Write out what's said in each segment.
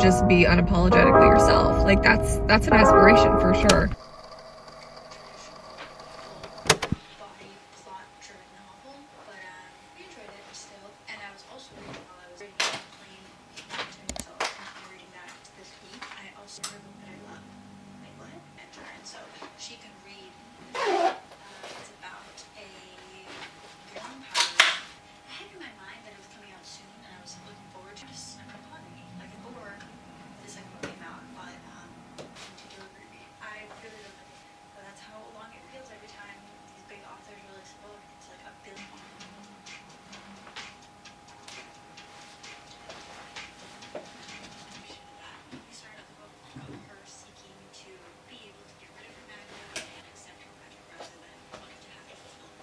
just be unapologetically yourself. Like that's an aspiration for sure. Body plot-driven novel, but we enjoyed it still. And I was also reading while I was reading on the plane, so I'm reading that this week. I also read a book that I love, like what? And so she can read. It's about a vampire. I had in my mind that it was coming out soon, and I was looking forward to it. Just never caught me. Like before the second book came out, but to do a reread. I really love it. But that's how long it feels every time these big authors release a book. It's like a billion. We started the book of her seeking to be able to get rid of her magic and accept her magic rather than wanting to have to fulfill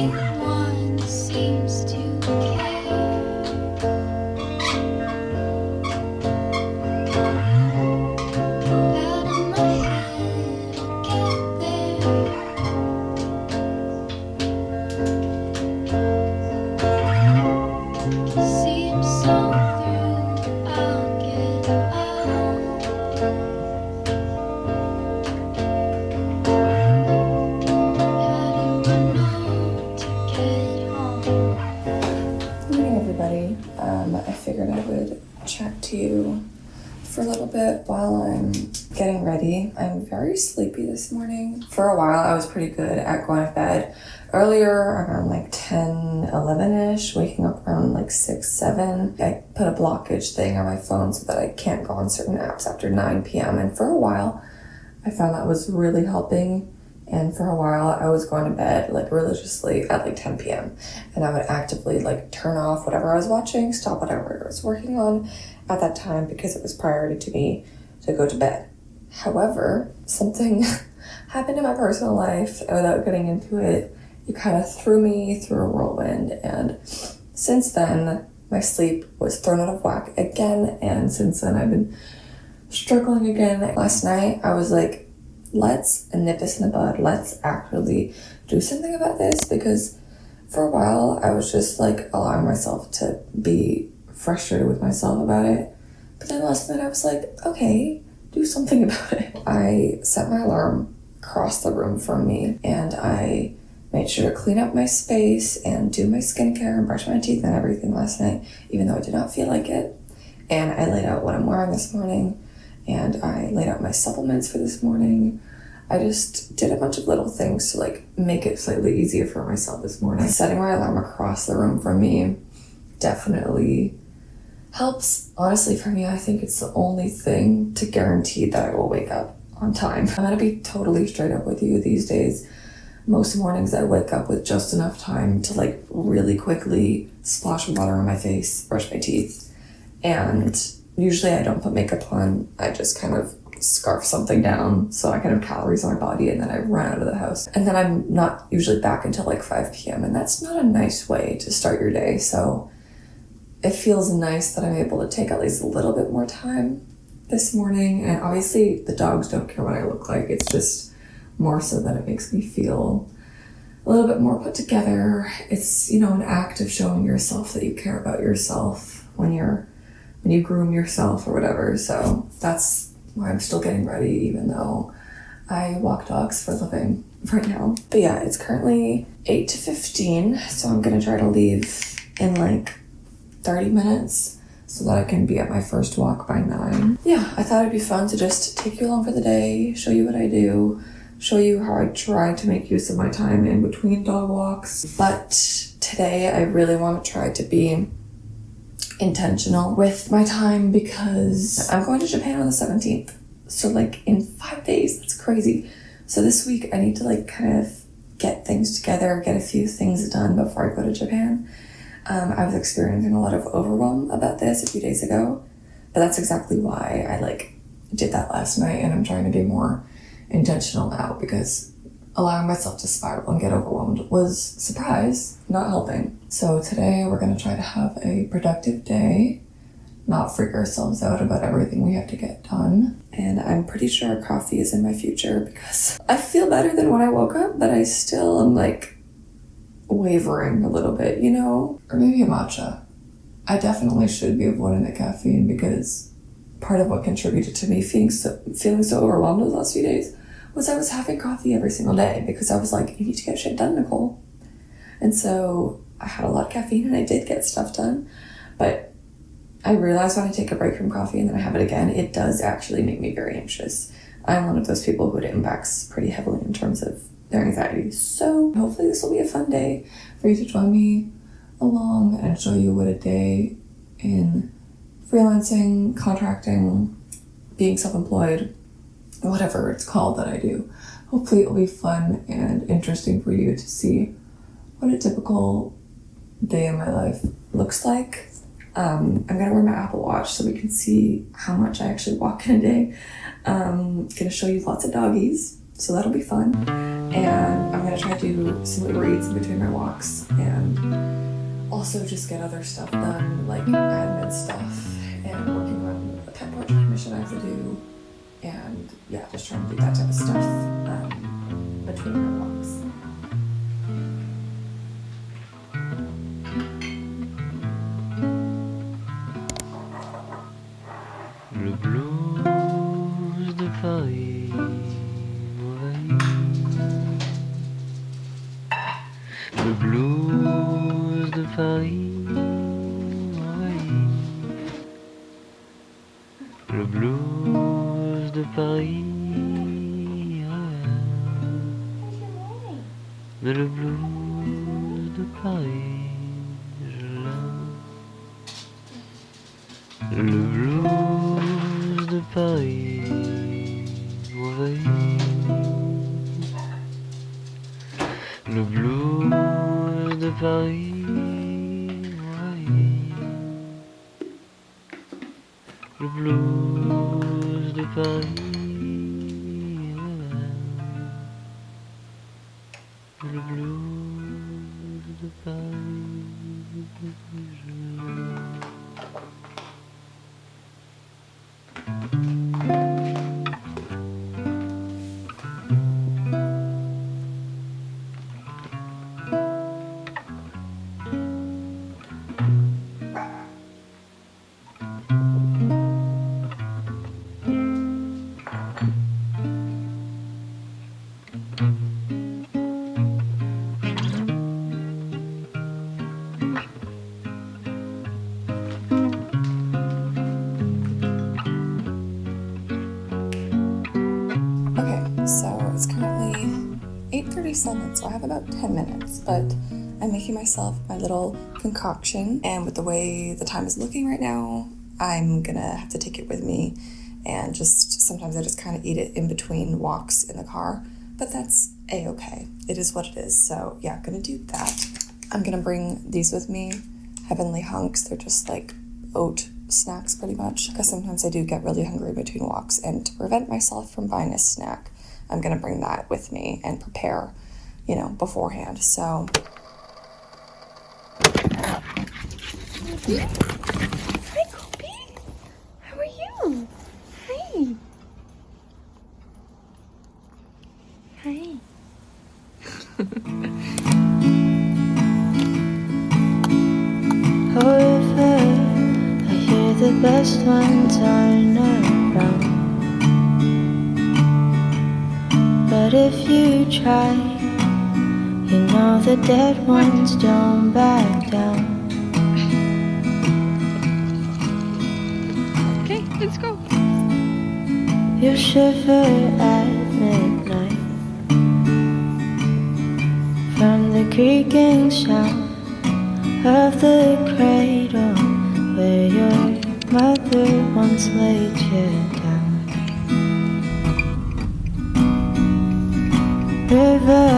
everyone seems to care. Out of my head, I'll get there. Seems so through, I'll get out. How do I know to get home? Good morning, everybody. I figured I would chat to you for a little bit while I'm getting ready. I'm very sleepy this morning. For a while, I was pretty good at going to bed earlier, around like 10, 11-ish, waking up around like 6, 7. I put a blockage thing on my phone so that I can't go on certain apps after 9 p.m. And for a while, I found that was really helping. And for a while, I was going to bed like religiously at like 10 p.m. And I would actively like turn off whatever I was watching, stop whatever I was working on at that time because it was priority to me to go to bed. However, something happened in my personal life, and without getting into it, it kind of threw me through a whirlwind. And since then, my sleep was thrown out of whack again. And since then, I've been struggling again. Last night, I was like, let's nip this in the bud. Let's actually do something about this, because for a while I was just like allowing myself to be frustrated with myself about it. But then last night I was like, okay, do something about it. I set my alarm across the room from me, and I made sure to clean up my space and do my skincare and brush my teeth and everything last night, even though I did not feel like it. And I laid out what I'm wearing this morning, and I laid out my supplements for this morning. I just did a bunch of little things to like make it slightly easier for myself this morning. Setting my alarm across the room from me definitely helps. Honestly, for me, I think it's the only thing to guarantee that I will wake up on time. I'm gonna be totally straight up with you these days. Most mornings I wake up with just enough time to like really quickly splash water on my face, brush my teeth, and usually I don't put makeup on. I just kind of scarf something down so I can have calories on my body, and then I run out of the house. And then I'm not usually back until like 5 p.m. and that's not a nice way to start your day. So it feels nice that I'm able to take at least a little bit more time this morning. And obviously the dogs don't care what I look like. It's just more so that it makes me feel a little bit more put together. It's, you know, an act of showing yourself that you care about yourself when you groom yourself or whatever. So that's why I'm still getting ready, even though I walk dogs for a living. right now. But yeah, it's currently 8 to 15, so I'm gonna try to leave in like 30 minutes so that I can be at my first walk by 9. Yeah, I thought it'd be fun to just take you along for the day, show you what I do, show you how I try to make use of my time in between dog walks. But today I really want to try to be intentional with my time because I'm going to Japan on the 17th. So like in 5 days, that's crazy. So this week I need to like kind of get things together, get a few things done before I go to Japan. I was experiencing a lot of overwhelm about this a few days ago, but that's exactly why I like did that last night, and I'm trying to be more intentional now because allowing myself to spiral and get overwhelmed was, surprise, not helping. So today we're going to try to have a productive day, not freak ourselves out about everything we have to get done. And I'm pretty sure coffee is in my future because I feel better than when I woke up, but I still am like wavering a little bit, you know? Or maybe a matcha. I definitely should be avoiding the caffeine because part of what contributed to me feeling so overwhelmed those last few days was I was having coffee every single day because I was like, you need to get shit done, Nicole. And so I had a lot of caffeine and I did get stuff done, but I realized when I take a break from coffee and then I have it again, it does actually make me very anxious. I'm one of those people who it impacts pretty heavily in terms of their anxiety. So hopefully this will be a fun day for you to join me along and show you what a day in freelancing, contracting, being self-employed, whatever it's called that I do. Hopefully it'll be fun and interesting for you to see what a typical day in my life looks like. I'm gonna wear my Apple Watch so we can see how much I actually walk in a day. Gonna show you lots of doggies, so that'll be fun. And I'm gonna try to do some Uber Eats in between my walks and also just get other stuff done, like admin stuff and working on a pet portrait mission I have to do. And yeah, just trying to do that type of stuff between my walks. Le blues de Paris m'envahit. Le blues de Paris m'envahit. Le blues de Paris mais le blues de Paris, je l'aime. Le blues de Paris m'envahit. Le blues de Paris m'envahit. Le blues de Paris. Le blues de Paris, So it's currently 8:37, so I have about 10 minutes, but I'm making myself my little concoction, and with the way the time is looking right now, I'm gonna have to take it with me, and sometimes I just kind of eat it in between walks in the car, but that's a-okay. It is what it is, so yeah, I'm gonna do that. I'm gonna bring these with me, Heavenly Hunks. They're just like oat snacks pretty much, because sometimes I do get really hungry between walks, and to prevent myself from buying a snack, I'm gonna bring that with me and prepare, beforehand. So hi, Kobe. How are you? Hi. Hi. However, I hear the best ones are not around. But But if you try, you know the dead ones don't back down. Okay, let's go. You shiver at midnight from the creaking sound of the cradle where your mother once laid you down. River,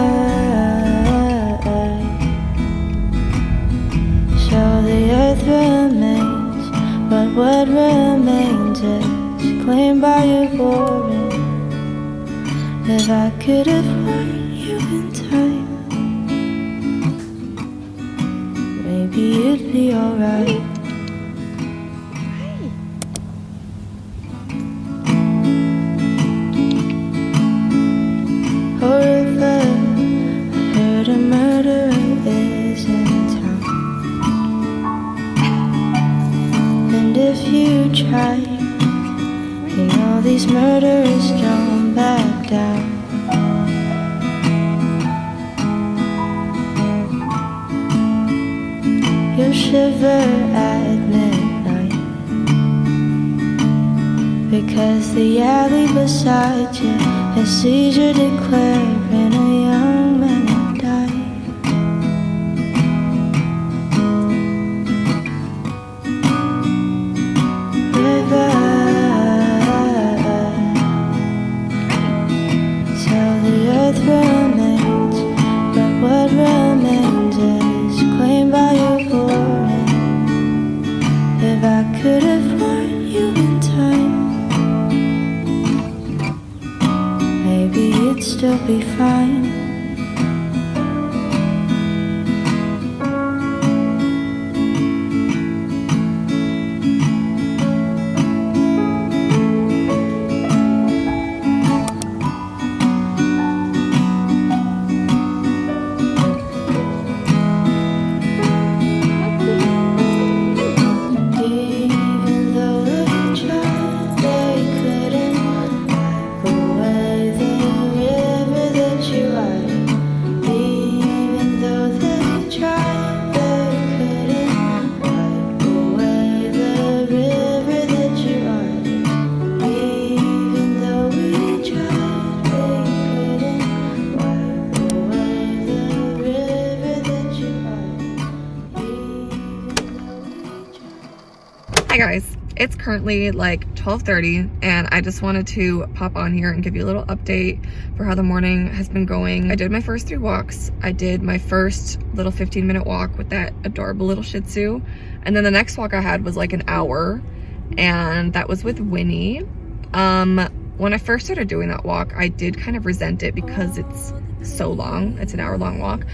so the earth remains, but what remains is claimed by your boring. If I could have warned you in time, maybe you'd be alright. Oh river, I heard a murderer is in town. And if you try, you know these murderers don't back down. You shiver at midnight because the alley beside you has seizure declaring a young man had died. River, the earth remains, but what remains is claimed by your boring. If I could have warned you in time, maybe you'd still be fine. Hi guys, it's currently like 12:30 and I just wanted to pop on here and give you a little update for how the morning has been going. I did my first 3 walks. I did my first little 15-minute walk with that adorable little Shih Tzu, and then the next walk I had was like an hour, and that was with Winnie. When I first started doing that walk, I did kind of resent it because it's so long. It's an hour-long walk,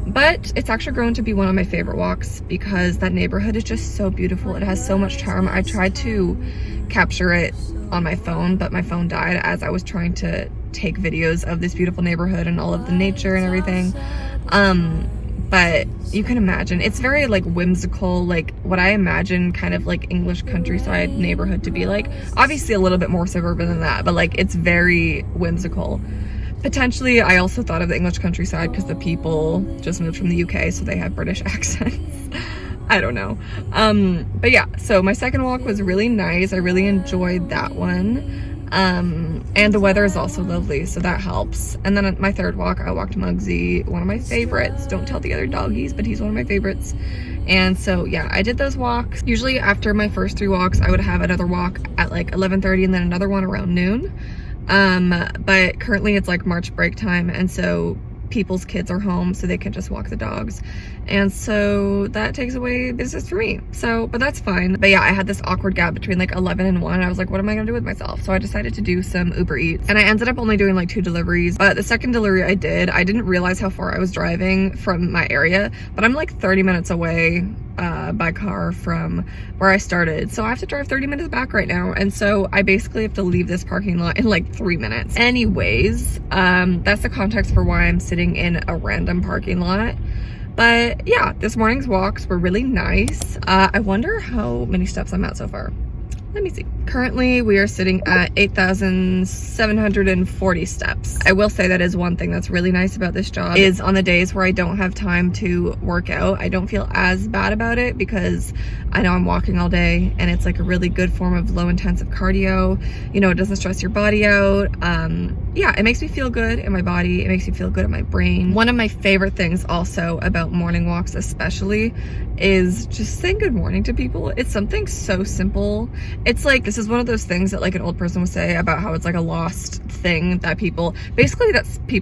but it's actually grown to be one of my favorite walks because that neighborhood is just so beautiful. It has so much charm. I tried to capture it on my phone, but my phone died as I was trying to take videos of this beautiful neighborhood and all of the nature and everything. But you can imagine it's very like whimsical, like what I imagine kind of like English countryside neighborhood to be like. Obviously a little bit more suburban than that, but like it's very whimsical. Potentially, I also thought of the English countryside because the people just moved from the UK, so they have British accents. I don't know. But yeah, so my second walk was really nice. I really enjoyed that one. And the weather is also lovely, so that helps. And then at my third walk, I walked Muggsy, one of my favorites. Don't tell the other doggies, but he's one of my favorites. And so yeah, I did those walks. Usually after my first 3 walks, I would have another walk at like 11:30 and then another one around noon. But currently it's like March break time, and so people's kids are home so they can just walk the dogs, and so that takes away business for me. So, but that's fine. But yeah, I had this awkward gap between like 11 and 1. I was like, what am I gonna do with myself? So I decided to do some Uber Eats, and I ended up only doing like 2 deliveries. But the second delivery I didn't realize how far I was driving from my area, but I'm like 30 minutes away by car from where I started, so I have to drive 30 minutes back right now, and so I basically have to leave this parking lot in like 3 minutes. Anyways, that's the context for why I'm sitting in a random parking lot. But yeah, this morning's walks were really nice. I wonder how many steps I'm at so far. Let me see. Currently, we are sitting at 8,740 steps. I will say that is one thing that's really nice about this job is on the days where I don't have time to work out, I don't feel as bad about it because I know I'm walking all day and it's like a really good form of low intensive cardio. You know, it doesn't stress your body out. Yeah, it makes me feel good in my body. It makes me feel good in my brain. One of my favorite things also about morning walks especially is just saying good morning to people. It's something so simple. It's like, this is one of those things that like an old person would say about how it's like a lost thing that people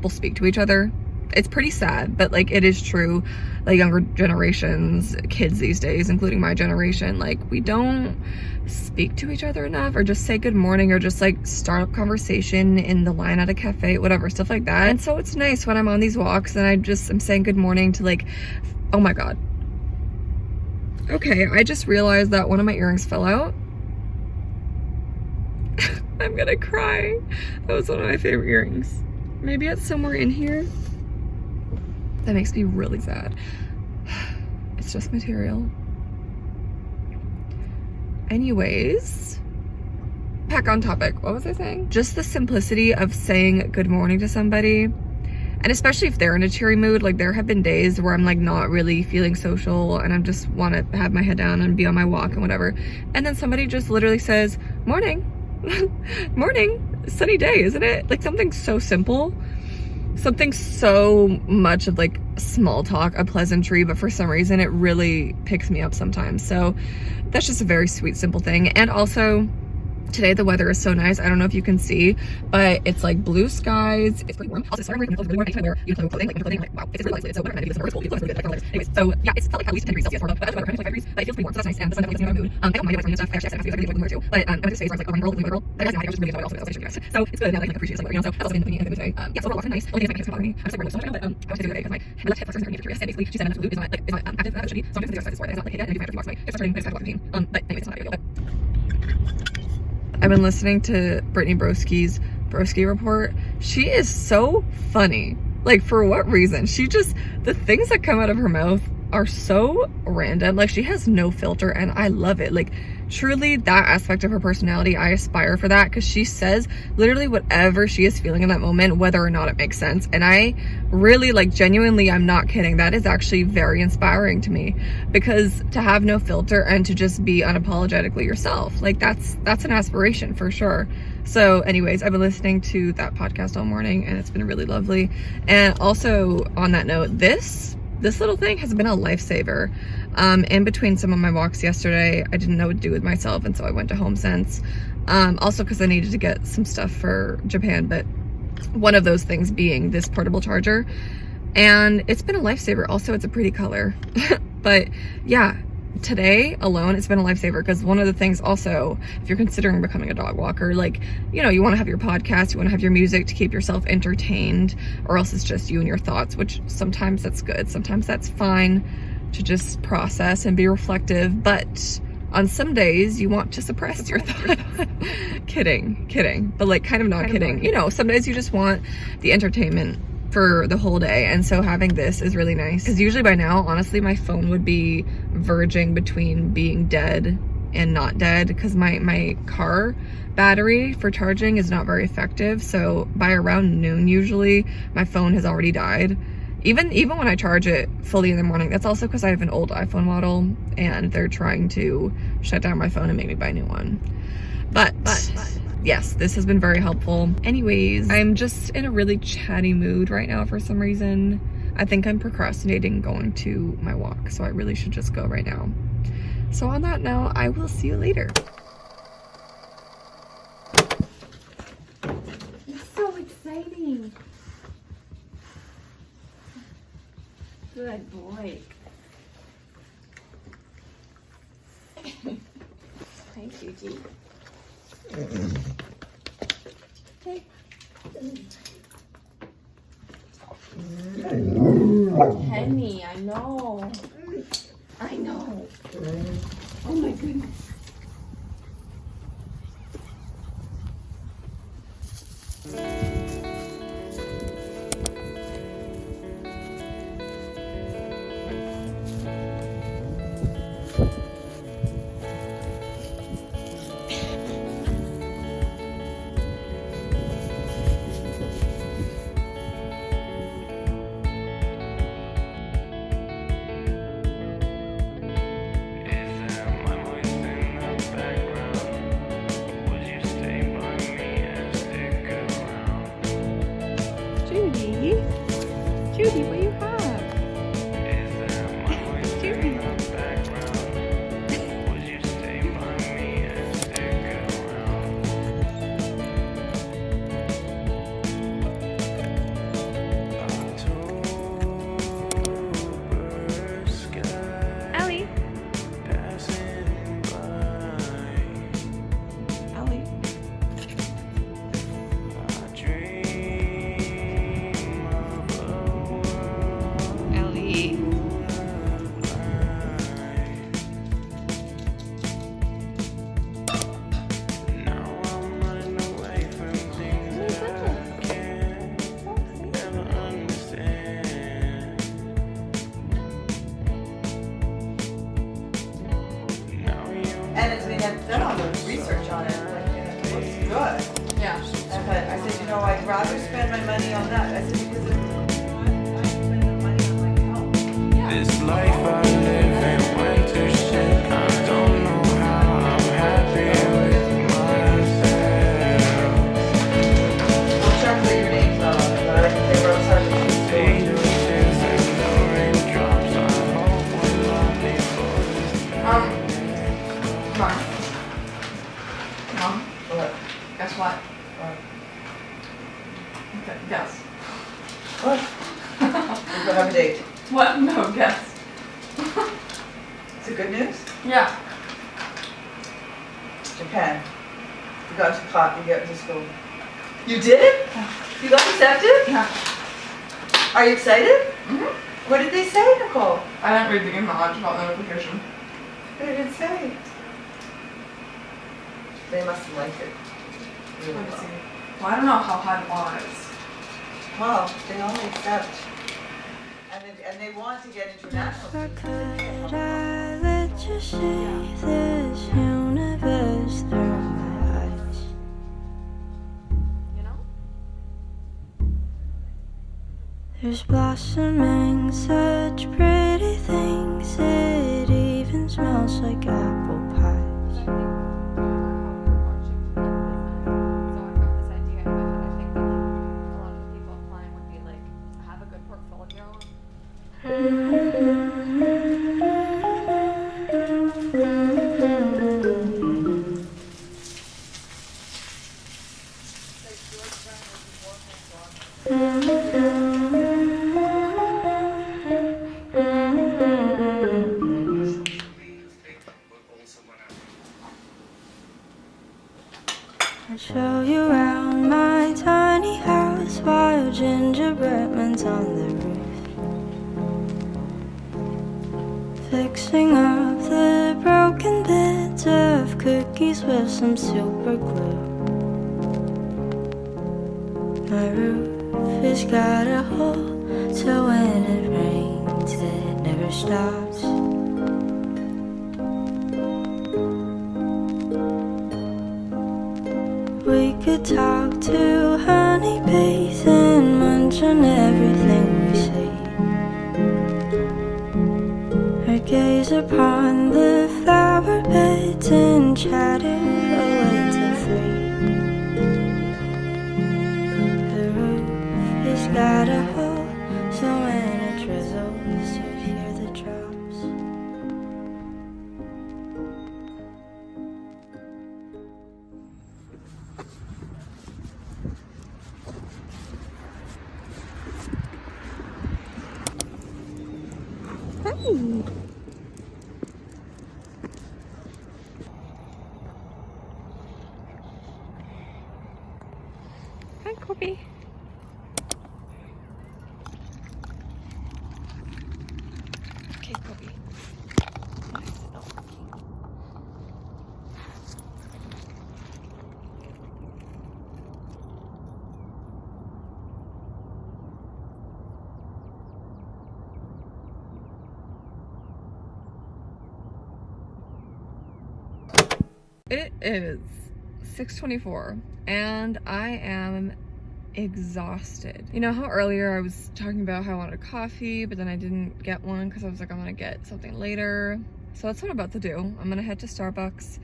speak to each other. It's pretty sad, but like it is true. Like younger generations, kids these days, including my generation, like we don't speak to each other enough or just say good morning or just like start up conversation in the line at a cafe, whatever, stuff like that. And so it's nice when I'm on these walks and I'm saying good morning to like, oh my God. Okay, I just realized that one of my earrings fell out. I'm gonna cry. That was one of my favorite earrings. Maybe it's somewhere in here. That makes me really sad. It's just material. Anyways, back on topic. What was I saying? Just the simplicity of saying good morning to somebody. And especially if they're in a cheery mood, like there have been days where I'm like not really feeling social and I just want to have my head down and be on my walk and whatever. And then somebody just literally says, morning, morning, sunny day, isn't it? Like something so simple, something so much of like small talk, a pleasantry, but for some reason it really picks me up sometimes. So that's just a very sweet, simple thing. And also, today the weather is so nice. I don't know if you can see, but it's like blue skies. It's pretty warm. Also, it's really warm. Anytime wear uniform clothing, like clothing, like wow, it's really light. So whatever, maybe this is really cool. Anyways, so yeah, it's felt like at least 10 degrees Celsius or above, but that's about 25 degrees. But it feels pretty warm, so that's nice. And the sun definitely gets me in my mood. I don't mind it when stuff. I actually have really warm too. But I'm at this phase where I'm like a rain girl, a girl. But I was just really enjoying also the guys. So it's good now that I can appreciate like, you know. So that's also been the mood today. Yeah, so overall, it's nice. Only thing my hands are bothering me. I'm just like really so much now, but I was today because my left hip flexor is curious. And basically, she said that glute is not active as it should be. So I'm just going to do exercises for it. It's not like hit it, and maybe I have to walk away. It's frustrating, but it's kind of pain. But anyways, it's not a big deal. I've been listening to Brittany Broski's Broski Report. She is so funny. Like, for what reason? The things that come out of her mouth are so random. Like, she has no filter, and I love it. Like, truly, that aspect of her personality, I aspire for that, because she says literally whatever she is feeling in that moment, whether or not it makes sense. And I really, like, genuinely, I'm not kidding, that is actually very inspiring to me, because to have no filter and to just be unapologetically yourself, like, that's an aspiration for sure. So anyways, I've been listening to that podcast all morning, and it's been really lovely. And also, on that note, this little thing has been a lifesaver. In between some of my walks yesterday, I didn't know what to do with myself, and so I went to HomeSense. Also because I needed to get some stuff for Japan, but one of those things being this portable charger. And it's been a lifesaver. Also, it's a pretty color. But yeah, today alone, it's been a lifesaver, because one of the things also, if you're considering becoming a dog walker, like, you know, you want to have your podcast, you want to have your music to keep yourself entertained, or else it's just you and your thoughts, which sometimes that's good, sometimes that's fine to just process and be reflective, but on some days you want to suppress your thoughts. kidding, but like kind of not kidding. You know, some days you just want the entertainment for the whole day, and so having this is really nice, because usually by now, honestly, my phone would be verging between being dead and not dead, because my car battery for charging is not very effective. So by around noon usually my phone has already died, even when I charge it fully in the morning. That's also because I have an old iPhone model and they're trying to shut down my phone and make me buy a new one. But yes, this has been very helpful. Anyways, I'm just in a really chatty mood right now for some reason. I think I'm procrastinating going to my walk, so I really should just go right now. So on that note, I will see you later. It's so exciting. Good boy. Hi, Gigi. Hey. Penny, I know. Oh my goodness. Judy, what do you have? Judy. Ellie. Ellie. Ellie. And it's been done all the research on it, like, it looks good. Yeah. But I said, you know, I'd rather spend my money on that. I said, because I spend the money on my health. This life I live ain't went to shit. I don't know how I'm happy with myself. I'm sure that your name's not on it, but I can say rosarrie. Pages and no raindrops. I hope we're lonely for this. Mom, What? guess what? What? Okay, guess. What? We're gonna have a date. What? No, guess. Is it good news? Yeah. Japan. You got to caught, you get to school. You did it? You got accepted? Yeah. Are you excited? Mm-hmm. What did they say, Nicole? I didn't read the email, I just got notification. What did it say? They must have liked it. Really Let me well. see. Well, I don't know how high the bar is. Well, they only accept. And they want to get international How students. could I let you see this universe through my eyes? You know? There's blossoming such pretty things, it even smells like apple pies. I'll show you around my tiny house while gingerbread man's on the roof, fixing up the broken bits of cookies with some super glue. My roof has got a hole, so when it rains it never stops. We could talk to honeybees and munch on everything we see, or gaze upon the flower beds and chatter away till 3. The roof has got a hole, so when it drizzles you hear the drops. Hi, Kobe. Okay, Kobe. It is 6:24 and I am exhausted. You know how earlier I was talking about how I wanted a coffee, but then I didn't get one because I was like, I'm gonna get something later. So that's what I'm about to do. I'm gonna head to Starbucks,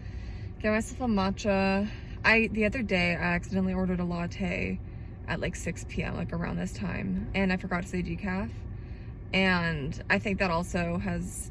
get myself a matcha. The other day I accidentally ordered a latte at like 6 p.m., like around this time, and I forgot to say decaf. And I think that also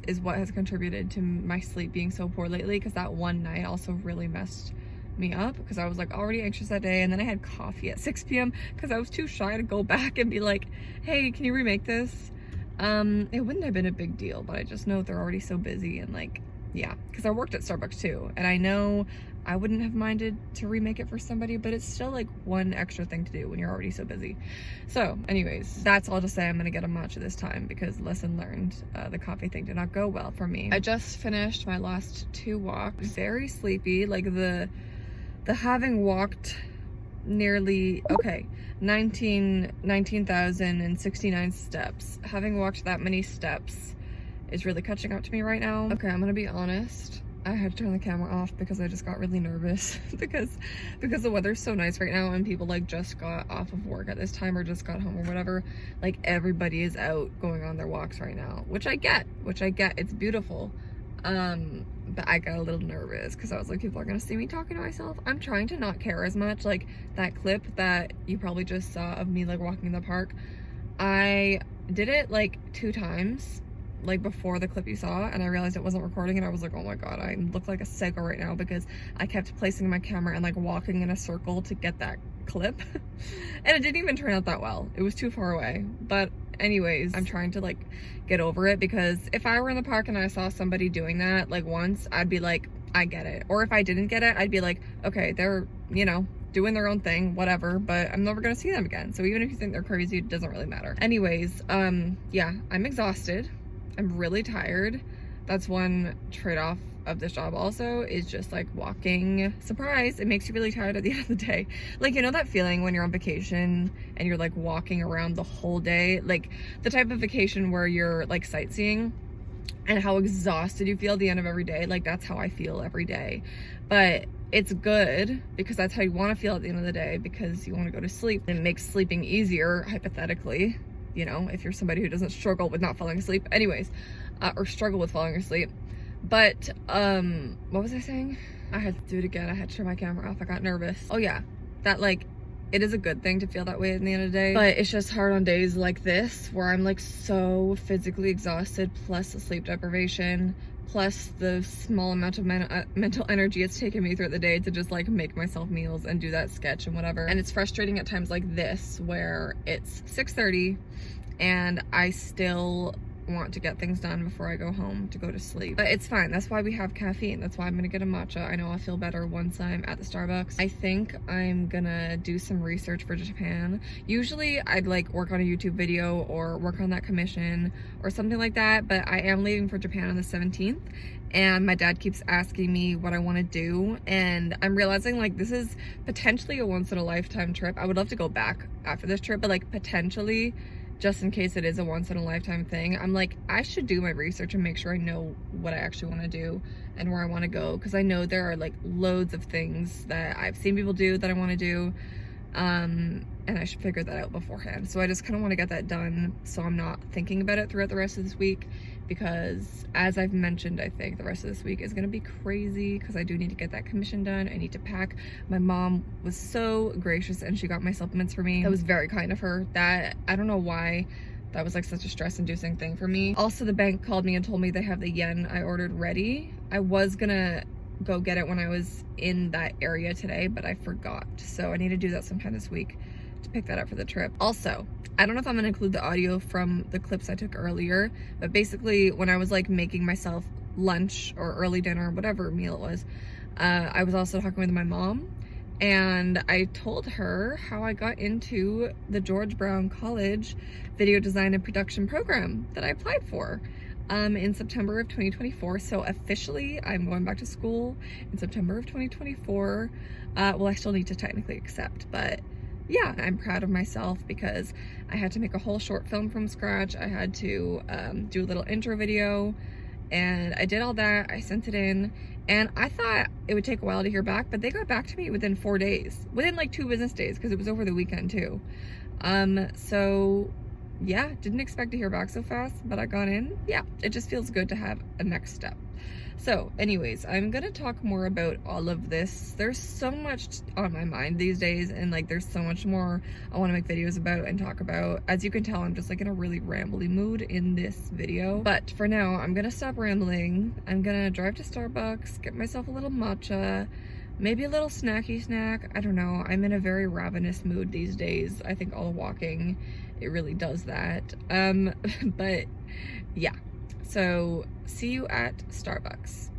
is what has contributed to my sleep being so poor lately, because that one night also really messed me up, because I was like already anxious that day, and then I had coffee at 6 p.m. because I was too shy to go back and be like, hey, can you remake this? It wouldn't have been a big deal, but I just know they're already so busy, and like, yeah, because I worked at Starbucks too, and I know I wouldn't have minded to remake it for somebody, but it's still like one extra thing to do when you're already so busy. So anyways, that's all to say I'm gonna get a matcha this time, because lesson learned, the coffee thing did not go well for me. I just finished my last 2 walks, very sleepy, like the having walked nearly, okay, 19,069 steps, having walked that many steps is really catching up to me right now. Okay, I'm gonna be honest, I had to turn the camera off because I just got really nervous because the weather's so nice right now, and people like just got off of work at this time or just got home or whatever. Like everybody is out going on their walks right now, which I get, it's beautiful. But I got a little nervous because I was like, people are gonna see me talking to myself. I'm trying to not care as much. Like that clip that you probably just saw of me like walking in the park, I did it like 2 times, like before the clip you saw, and I realized it wasn't recording, and I was like, oh my god, I look like a psycho right now because I kept placing my camera and like walking in a circle to get that clip. And it didn't even turn out that well. It was too far away. But anyways, I'm trying to like get over it, because if I were in the park and I saw somebody doing that like once, I'd be like, I get it. Or if I didn't get it, I'd be like, okay, they're, you know, doing their own thing, whatever, but I'm never gonna see them again. So even if you think they're crazy, it doesn't really matter. Anyways, yeah, I'm exhausted. I'm really tired. That's one trade-off of this job also, is just like walking. Surprise, it makes you really tired at the end of the day. Like, you know that feeling when you're on vacation and you're like walking around the whole day, like the type of vacation where you're like sightseeing, and how exhausted you feel at the end of every day. Like that's how I feel every day. But it's good because that's how you want to feel at the end of the day, because you want to go to sleep. It makes sleeping easier, hypothetically, you know, if you're somebody who doesn't struggle with not falling asleep. Anyways, or struggle with falling asleep. But what was I saying? I had to do it again. I had to turn my camera off. I got nervous. Oh yeah, that like, it is a good thing to feel that way at the end of the day, but it's just hard on days like this where I'm like so physically exhausted, plus the sleep deprivation, plus the small amount of mental energy it's taken me throughout the day to just like make myself meals and do that sketch and whatever. And it's frustrating at times like this where it's 6:30 and I still want to get things done before I go home to go to sleep. But it's fine. That's why we have caffeine. That's why I'm gonna get a matcha. I know I'll feel better once I'm at the Starbucks. I think I'm gonna do some research for Japan. Usually I'd like work on a YouTube video or work on that commission or something like that, but I am leaving for Japan on the 17th, and my dad keeps asking me what I want to do, and I'm realizing like this is potentially a once-in-a-lifetime trip. I would love to go back after this trip, but like potentially, just in case it is a once-in-a-lifetime thing, I'm like, I should do my research and make sure I know what I actually want to do and where I want to go, because I know there are like loads of things that I've seen people do that I want to do, and I should figure that out beforehand. So I just kind of want to get that done so I'm not thinking about it throughout the rest of this week, because as I've mentioned, I think the rest of this week is going to be crazy because I do need to get that commission done. I need to pack. My mom was so gracious and she got my supplements for me. That was very kind of her. That, I don't know why that was like such a stress-inducing thing for me. Also, the bank called me and told me they have the yen I ordered ready. I was gonna go get it when I was in that area today, but I forgot. So I need to do that sometime this week to pick that up for the trip. Also, I don't know if I'm gonna include the audio from the clips I took earlier, but basically when I was like making myself lunch or early dinner, whatever meal it was, I was also talking with my mom, and I told her how I got into the George Brown College video design and production program that I applied for in September of 2024. So officially I'm going back to school in September of 2024. Well, I still need to technically accept, but yeah, I'm proud of myself because I had to make a whole short film from scratch. I had to do a little intro video, and I did all that. I sent it in, and I thought it would take a while to hear back, but they got back to me within 4 days, within like 2 business days, because it was over the weekend too. So yeah, didn't expect to hear back so fast, but I got in. Yeah, it just feels good to have a next step. So anyways, I'm gonna talk more about all of this. There's so much on my mind these days, and like there's so much more I want to make videos about and talk about. As you can tell, I'm just like in a really rambly mood in this video, but for now I'm gonna stop rambling. I'm gonna drive to Starbucks, get myself a little matcha, maybe a little snacky snack. I don't know, I'm in a very ravenous mood these days. I think all walking, it really does that. But yeah, so see you at Starbucks.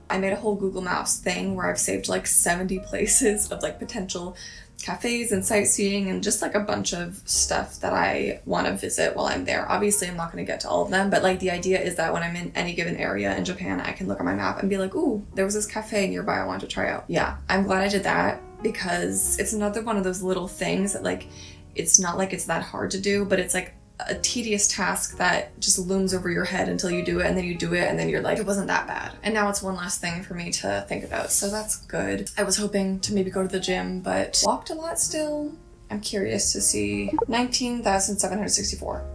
I made a whole Google Maps thing where I've saved like 70 places of like potential cafes and sightseeing and just like a bunch of stuff that I want to visit while I'm there. Obviously, I'm not going to get to all of them, but like the idea is that when I'm in any given area in Japan, I can look at my map and be like, ooh, there was this cafe nearby I wanted to try out. Yeah, I'm glad I did that because it's another one of those little things that like, it's not like it's that hard to do, but it's like a tedious task that just looms over your head until you do it, and then you do it, and then you're like, it wasn't that bad. And now it's one last thing for me to think about, so that's good. I was hoping to maybe go to the gym, but walked a lot still. I'm curious to see 19,764.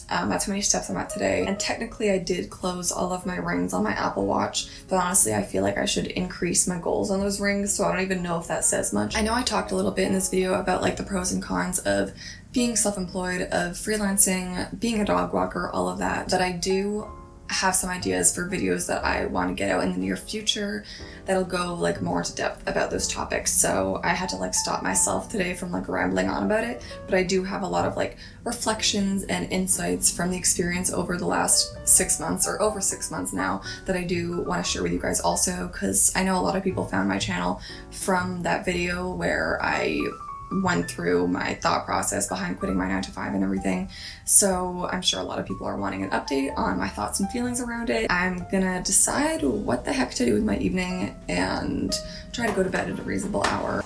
That's how many steps I'm at today. And technically I did close all of my rings on my Apple Watch, but honestly I feel like I should increase my goals on those rings, so I don't even know if that says much. I know I talked a little bit in this video about like the pros and cons of being self-employed, of freelancing, being a dog walker, all of that, but I do have some ideas for videos that I want to get out in the near future that'll go like more into depth about those topics. So I had to like stop myself today from like rambling on about it, but I do have a lot of like reflections and insights from the experience over the last 6 months, or over 6 months now, that I do want to share with you guys also, because I know a lot of people found my channel from that video where I went through my thought process behind quitting my 9-to-5 and everything. So I'm sure a lot of people are wanting an update on my thoughts and feelings around it. I'm gonna decide what the heck to do with my evening and try to go to bed at a reasonable hour.